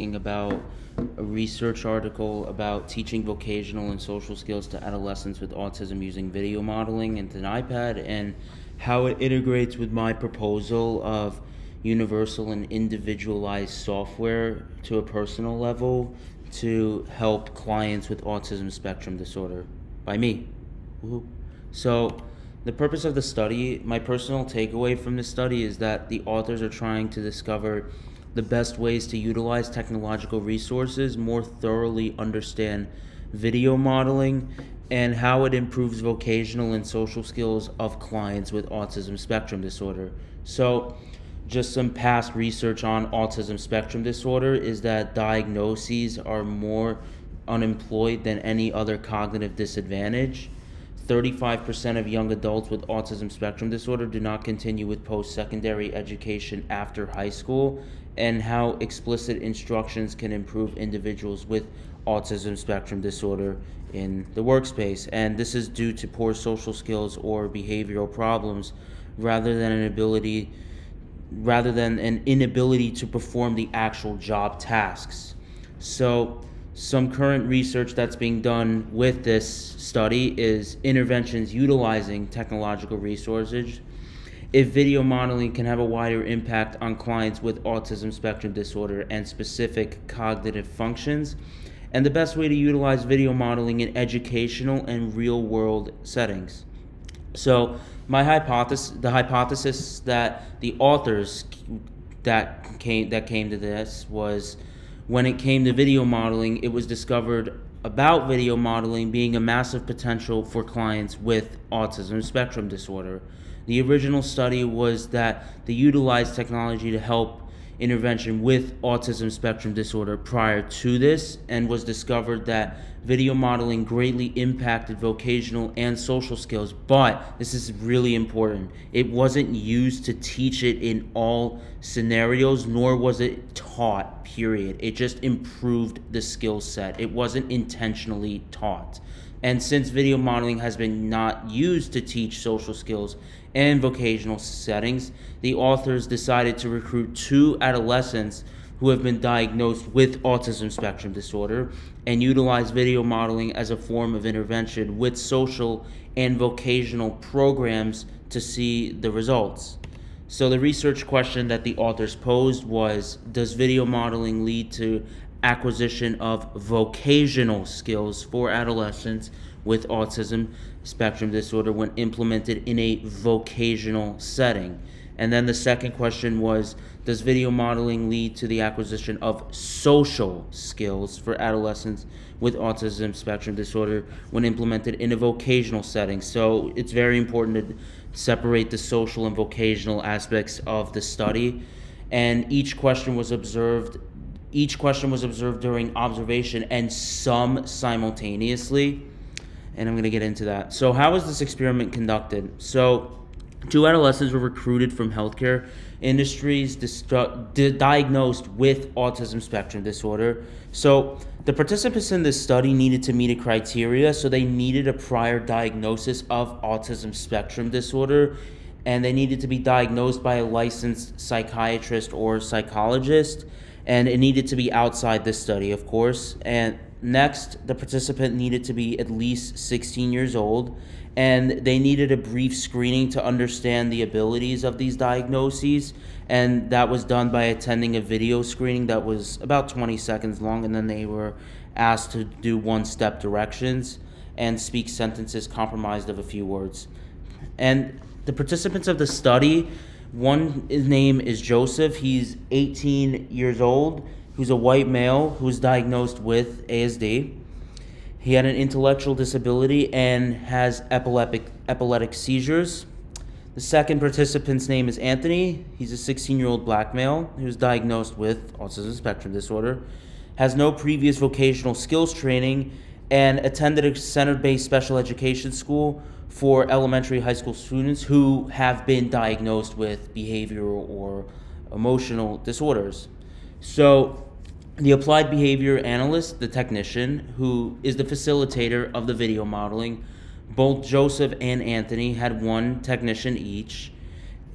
About a research article about teaching vocational and social skills to adolescents with autism using video modeling into an iPad and how it integrates with my proposal of universal and individualized software to a personal level to help clients with autism spectrum disorder by me. Woohoo. So, the purpose of the study, my personal takeaway from the study is that the authors are trying to discover the best ways to utilize technological resources, more thoroughly understand video modeling, and how it improves vocational and social skills of clients with autism spectrum disorder. So, just some past research on autism spectrum disorder is that diagnoses are more unemployed than any other cognitive disadvantage. 35% of young adults with autism spectrum disorder do not continue with post-secondary education after high school, and how explicit instructions can improve individuals with autism spectrum disorder in the workspace. And this is due to poor social skills or behavioral problems rather than an inability to perform the actual job tasks. So, some current research that's being done with this study is interventions utilizing technological resources. If video modeling can have a wider impact on clients with autism spectrum disorder and specific cognitive functions, and the best way to utilize video modeling in educational and real-world settings. So, the hypothesis that the authors that came to this was, when it came to video modeling, it was discovered about video modeling being a massive potential for clients with autism spectrum disorder. The original study was that they utilized technology to help intervention with autism spectrum disorder prior to this, and was discovered that video modeling greatly impacted vocational and social skills. But this is really important: it wasn't used to teach it in all scenarios, nor was it taught, period. It just improved the skill set. It wasn't intentionally taught. And since video modeling has been not used to teach social skills and vocational settings, the authors decided to recruit 2 adolescents who have been diagnosed with autism spectrum disorder and utilize video modeling as a form of intervention with social and vocational programs to see the results. So the research question that the authors posed was, does video modeling lead to acquisition of vocational skills for adolescents with autism spectrum disorder when implemented in a vocational setting? And then the second question was, does video modeling lead to the acquisition of social skills for adolescents with autism spectrum disorder when implemented in a vocational setting? So it's very important to separate the social and vocational aspects of the study. And each question was observed during observation, and some simultaneously. And I'm going to get into that. So how was this experiment conducted? So 2 adolescents were recruited from healthcare industries diagnosed with autism spectrum disorder. So the participants in this study needed to meet a criteria. So they needed a prior diagnosis of autism spectrum disorder, and they needed to be diagnosed by a licensed psychiatrist or psychologist, and it needed to be outside this study, of course. And next, the participant needed to be at least 16 years old, and they needed a brief screening to understand the abilities of these diagnoses, and that was done by attending a video screening that was about 20 seconds long, and then they were asked to do one-step directions and speak sentences comprised of a few words. And the participants of the study, his name is Joseph. He's 18 years old, who's a white male who's diagnosed with ASD. He had an intellectual disability and has epileptic seizures. The second participant's name is Anthony. He's a 16-year-old black male who's diagnosed with autism spectrum disorder, has no previous vocational skills training, and attended a center-based special education school for elementary high school students who have been diagnosed with behavioral or emotional disorders. So the applied behavior analyst, the technician, who is the facilitator of the video modeling, both Joseph and Anthony had 1 technician each.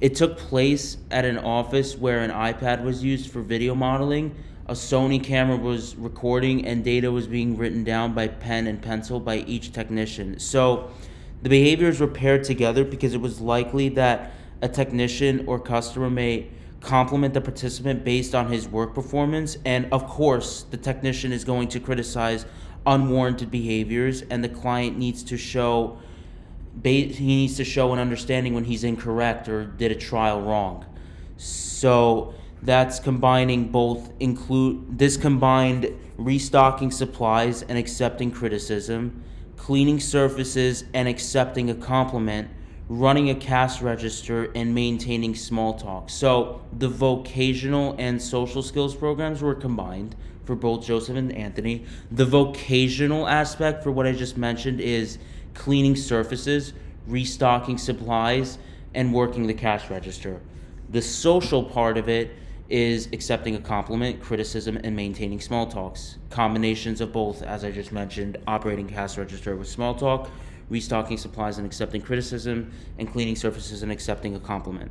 It took place at an office where an iPad was used for video modeling. A Sony camera was recording and data was being written down by pen and pencil by each technician. So the behaviors were paired together because it was likely that a technician or customer may compliment the participant based on his work performance. And of course, the technician is going to criticize unwarranted behaviors, and the client needs to show an understanding when he's incorrect or did a trial wrong. So that's combining this combined restocking supplies and accepting criticism, cleaning surfaces and accepting a compliment, running a cash register, and maintaining small talk. So the vocational and social skills programs were combined for both Joseph and Anthony. The vocational aspect for what I just mentioned is cleaning surfaces, restocking supplies, and working the cash register. The social part of it is accepting a compliment, criticism, and maintaining small talks. Combinations of both, as I just mentioned, operating cash register with small talk, restocking supplies and accepting criticism, and cleaning surfaces and accepting a compliment.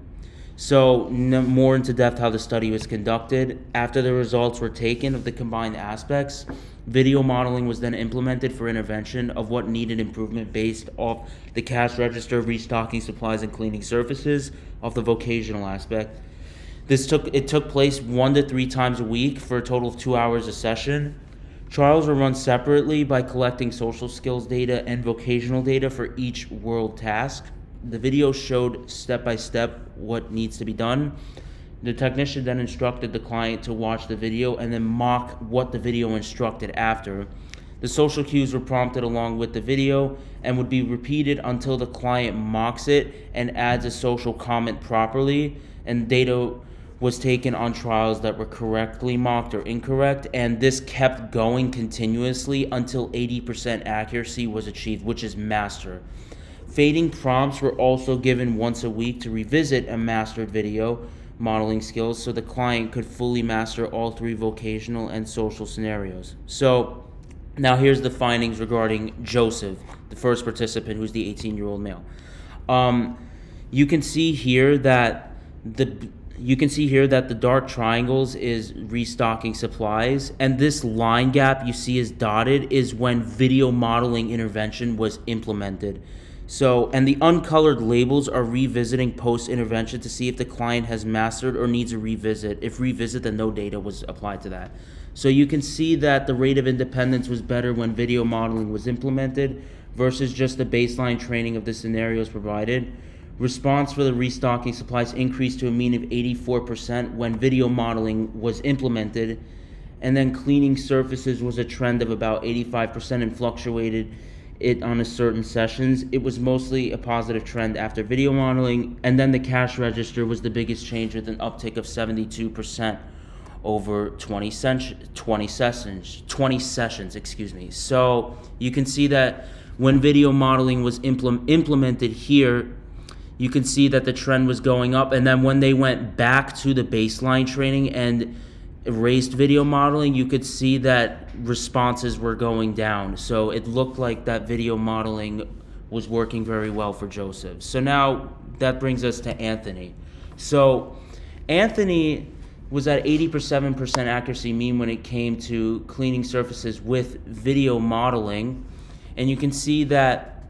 So more into depth how the study was conducted. After the results were taken of the combined aspects, video modeling was then implemented for intervention of what needed improvement based off the cash register, restocking supplies, and cleaning surfaces of the vocational aspect. It took place 1 to 3 times a week for a total of 2 hours a session. Trials were run separately by collecting social skills data and vocational data for each world task. The video showed step by step what needs to be done. The technician then instructed the client to watch the video and then mock what the video instructed after. The social cues were prompted along with the video and would be repeated until the client mocks it and adds a social comment properly, and data was taken on trials that were correctly mocked or incorrect, and this kept going continuously until 80% accuracy was achieved, which is master. Fading prompts were also given once a week to revisit a mastered video modeling skills so the client could fully master all 3 vocational and social scenarios. So now here's the findings regarding Joseph, the first participant, who's the 18-year-old male. You can see here that the dark triangles is restocking supplies, and this line gap you see is dotted is when video modeling intervention was implemented. So, and the uncolored labels are revisiting post-intervention to see if the client has mastered or needs a revisit. If revisit, then no data was applied to that. So you can see that the rate of independence was better when video modeling was implemented versus just the baseline training of the scenarios provided. Response for the restocking supplies increased to a mean of 84% when video modeling was implemented, and then cleaning surfaces was a trend of about 85% and fluctuated it on a certain sessions. It was mostly a positive trend after video modeling, and then the cash register was the biggest change with an uptick of 72% over 20 sessions. So you can see that when video modeling was implemented here, you can see that the trend was going up, and then when they went back to the baseline training and erased video modeling, you could see that responses were going down. So it looked like that video modeling was working very well for Joseph. So now that brings us to Anthony. So Anthony was at 87% accuracy mean when it came to cleaning surfaces with video modeling, and you can see that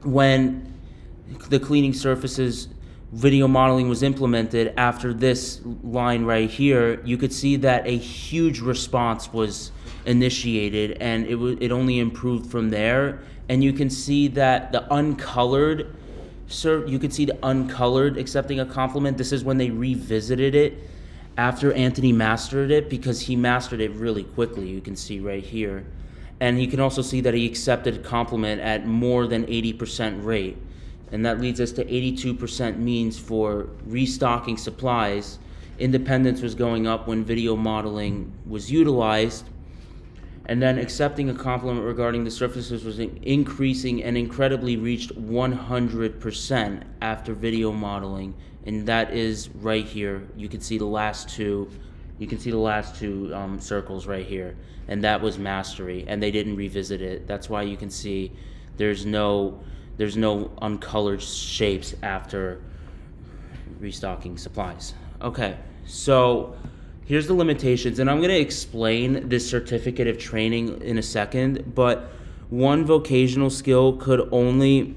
when the cleaning surfaces video modeling was implemented after this line right here, you could see that a huge response was initiated, and it only improved from there. And you can see that the uncolored accepting a compliment. This is when they revisited it after Anthony mastered it, because he mastered it really quickly. You can see right here, and you can also see that he accepted a compliment at more than 80% rate. And that leads us to 82% means for restocking supplies. Independence was going up when video modeling was utilized. And then accepting a compliment regarding the surfaces was increasing and incredibly reached 100% after video modeling. And that is right here. You can see the last two. Circles right here. And that was mastery. And they didn't revisit it. That's why you can see there's no uncolored shapes after restocking supplies. Okay, so Here's the limitations, and I'm going to explain this certificate of training in a second, but one vocational skill could only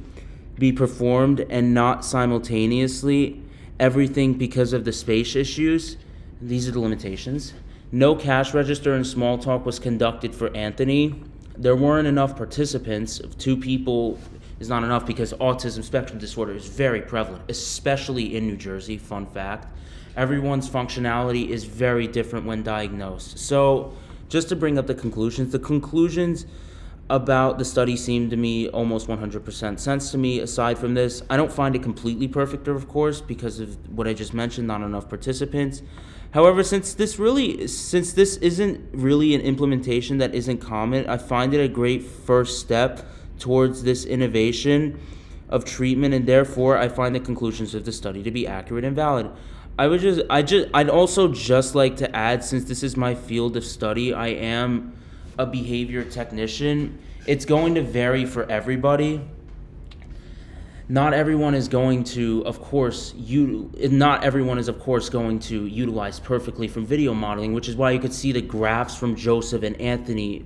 be performed and not simultaneously everything because of the space issues. These are the limitations. No cash register and small talk was conducted for Anthony. There weren't enough participants. Two people is not enough because autism spectrum disorder is very prevalent, especially in New Jersey. Fun fact. Everyone's functionality is very different when diagnosed. So just to bring up the conclusions about the study seem to me almost 100% sense to me. Aside from this, I don't find it completely perfect, of course, because of what I just mentioned, not enough participants. However, since this isn't really an implementation that isn't common, I find it a great first step towards this innovation of treatment, and therefore I find the conclusions of the study to be accurate and valid. I'd also just like to add, since this is my field of study, I am a behavior technician. It's going to vary for everybody. Not everyone is going to, of course, going to utilize perfectly from video modeling, which is why you could see the graphs from Joseph and Anthony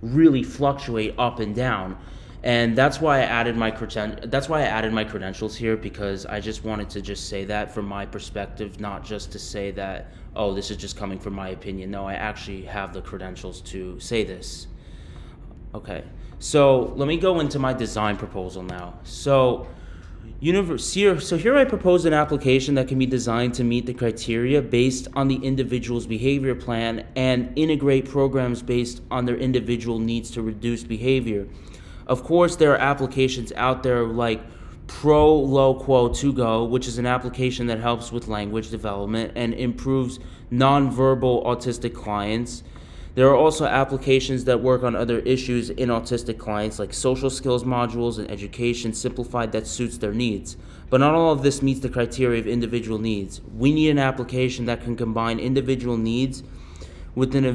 really fluctuate up and down. And that's why I added my credentials here, because I just wanted to just say that from my perspective, not just to say that, oh, this is just coming from my opinion. No, I actually have the credentials to say this. Okay, so let me go into my design proposal now. So here I propose an application that can be designed to meet the criteria based on the individual's behavior plan and integrate programs based on their individual needs to reduce behavior. Of course, there are applications out there like Proloquo2Go, which is an application that helps with language development and improves nonverbal autistic clients. There are also applications that work on other issues in autistic clients, like social skills modules and education simplified that suits their needs. But not all of this meets the criteria of individual needs. We need an application that can combine individual needs with an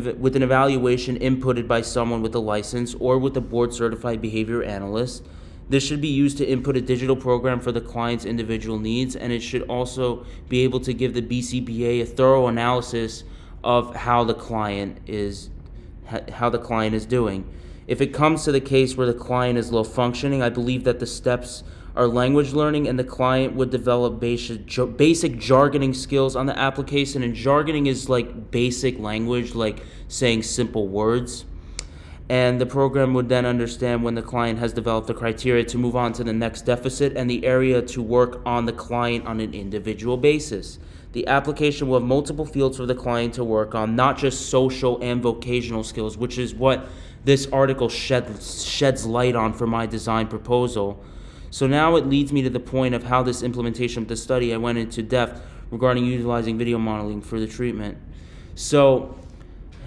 evaluation inputted by someone with a license or with a board-certified behavior analyst. This should be used to input a digital program for the client's individual needs, and it should also be able to give the BCBA a thorough analysis of how the client is doing. If it comes to the case where the client is low functioning, I believe that the steps are language learning, and the client would develop basic jargoning skills on the application. And jargoning is like basic language, like saying simple words. And the program would then understand when the client has developed the criteria to move on to the next deficit and the area to work on the client on an individual basis. The application will have multiple fields for the client to work on, not just social and vocational skills, which is what this article sheds light on for my design proposal. So now it leads me to the point of how this implementation of the study I went into depth regarding utilizing video modeling for the treatment. So,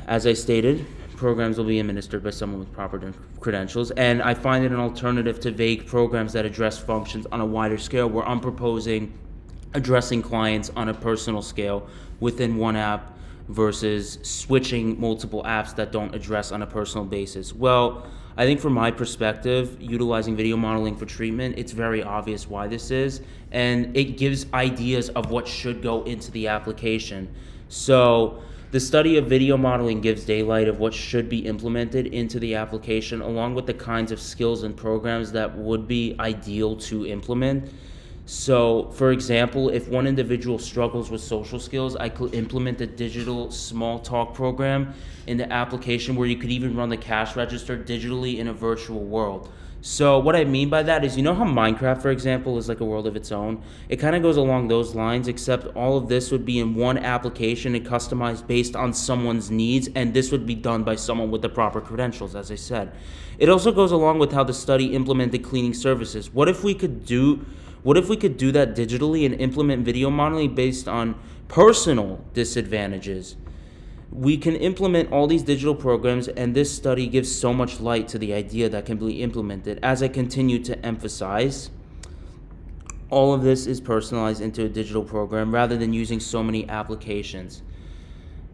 as I stated, programs will be administered by someone with proper credentials, and I find it an alternative to vague programs that address functions on a wider scale, where I'm proposing addressing clients on a personal scale within one app versus switching multiple apps that don't address on a personal basis. Well, I think from my perspective, utilizing video modeling for treatment, it's very obvious why this is, and it gives ideas of what should go into the application. So the study of video modeling gives daylight of what should be implemented into the application, along with the kinds of skills and programs that would be ideal to implement. So, for example, if one individual struggles with social skills, I could implement a digital small talk program in the application where you could even run the cash register digitally in a virtual world. So what I mean by that is, you know how Minecraft, for example, is like a world of its own? It kind of goes along those lines, except all of this would be in one application and customized based on someone's needs, and this would be done by someone with the proper credentials, as I said. It also goes along with how the study implemented cleaning services. What if we could do that digitally and implement video modeling based on personal disadvantages? We can implement all these digital programs, and this study gives so much light to the idea that can be implemented. As I continue to emphasize, all of this is personalized into a digital program rather than using so many applications.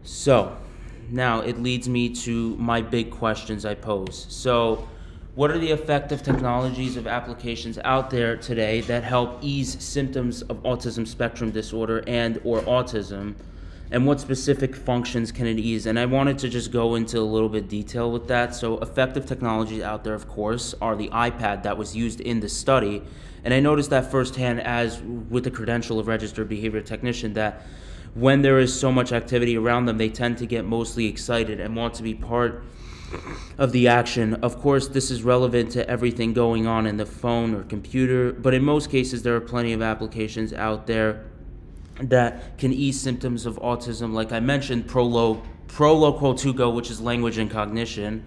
So, now it leads me to my big questions I pose. So, what are the effective technologies of applications out there today that help ease symptoms of autism spectrum disorder and or autism? and what specific functions can it ease? And I wanted to just go into a little bit detail with that. So effective technologies out there, of course, are the iPad that was used in the study. And I noticed that firsthand, as with the credential of registered behavior technician, that when there is so much activity around them, they tend to get mostly excited and want to be part of the action. Of course, this is relevant to everything going on in the phone or computer, but in most cases, there are plenty of applications out there that can ease symptoms of autism. Like I mentioned, Proloquo2Go, which is language and cognition.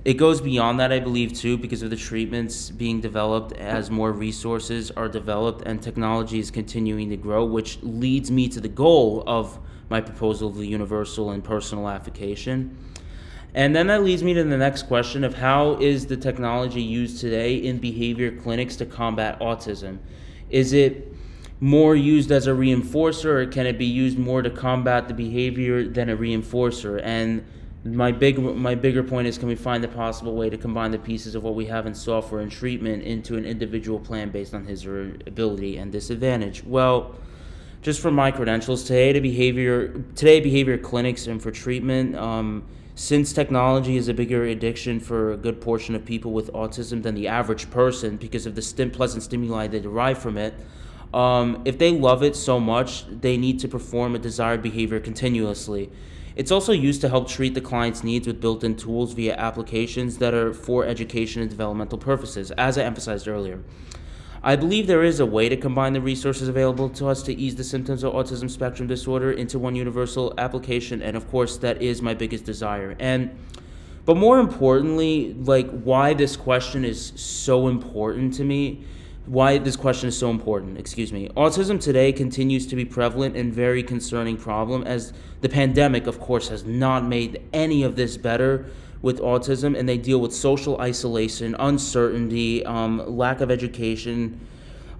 It goes beyond that, I believe, too, because of the treatments being developed as more resources are developed and technology is continuing to grow, which leads me to the goal of my proposal of the universal and personal application. And then that leads me to the next question of how is the technology used today in behavior clinics to combat autism? Is it more used as a reinforcer, or can it be used more to combat the behavior than a reinforcer? And my bigger point is, can we find a possible way to combine the pieces of what we have in software and treatment into an individual plan based on his or her ability and disadvantage? Well, just from my credentials today, behavior clinics and for treatment, since technology is a bigger addiction for a good portion of people with autism than the average person because of the pleasant stimuli they derive from it, if they love it so much, they need to perform a desired behavior continuously. It's also used to help treat the client's needs with built-in tools via applications that are for education and developmental purposes, as I emphasized earlier. I believe there is a way to combine the resources available to us to ease the symptoms of autism spectrum disorder into one universal application, and of course, that is my biggest desire. But more importantly, like why this question is so important to me. Autism today continues to be prevalent and very concerning problem, as the pandemic, of course, has not made any of this better with autism, and they deal with social isolation, uncertainty, lack of education.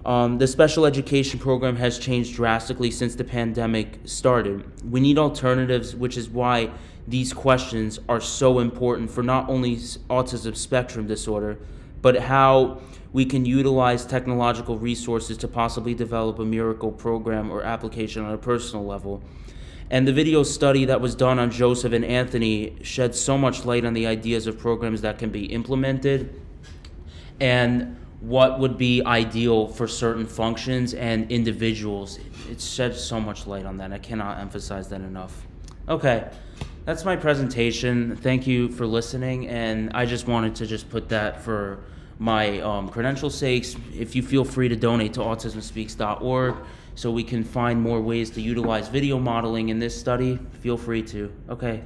The special education program has changed drastically since the pandemic started. We need alternatives, which is why these questions are so important for not only autism spectrum disorder, but how we can utilize technological resources to possibly develop a miracle program or application on a personal level. And the video study that was done on Joseph and Anthony shed so much light on the ideas of programs that can be implemented and what would be ideal for certain functions and individuals. It sheds so much light on that. I cannot emphasize that enough. Okay, that's my presentation. Thank you for listening, and I just wanted to just put that for my credential sakes. If you feel free to donate to autismspeaks.org so we can find more ways to utilize video modeling in this study, feel free to. Okay.